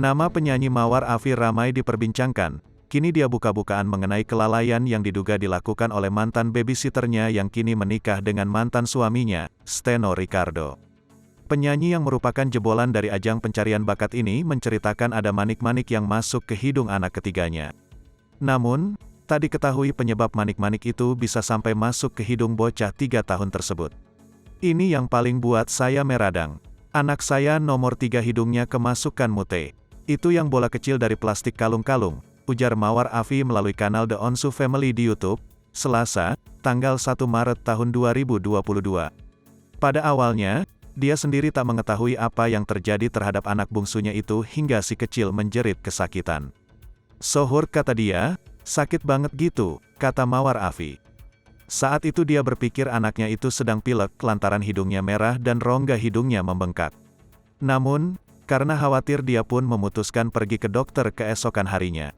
Nama penyanyi Mawar Afi ramai diperbincangkan. Kini dia buka-bukaan mengenai kelalaian yang diduga dilakukan oleh mantan babysitternya yang kini menikah dengan mantan suaminya, Steno Ricardo. Penyanyi yang merupakan jebolan dari ajang pencarian bakat ini menceritakan ada manik-manik yang masuk ke hidung anak ketiganya. Namun, tak diketahui penyebab manik-manik itu bisa sampai masuk ke hidung bocah 3 tahun tersebut. Ini yang paling buat saya meradang. Anak saya nomor 3 hidungnya kemasukan mute. Itu yang bola kecil dari plastik kalung-kalung, ujar Mawar Afi melalui kanal The Onsu Family di YouTube, Selasa, tanggal 1 Maret tahun 2022. Pada awalnya, dia sendiri tak mengetahui apa yang terjadi terhadap anak bungsunya itu hingga si kecil menjerit kesakitan. "Sohor," kata dia, "sakit banget gitu," kata Mawar Afi. Saat itu dia berpikir anaknya itu sedang pilek lantaran hidungnya merah dan rongga hidungnya membengkak. Namun, karena khawatir dia pun memutuskan pergi ke dokter keesokan harinya.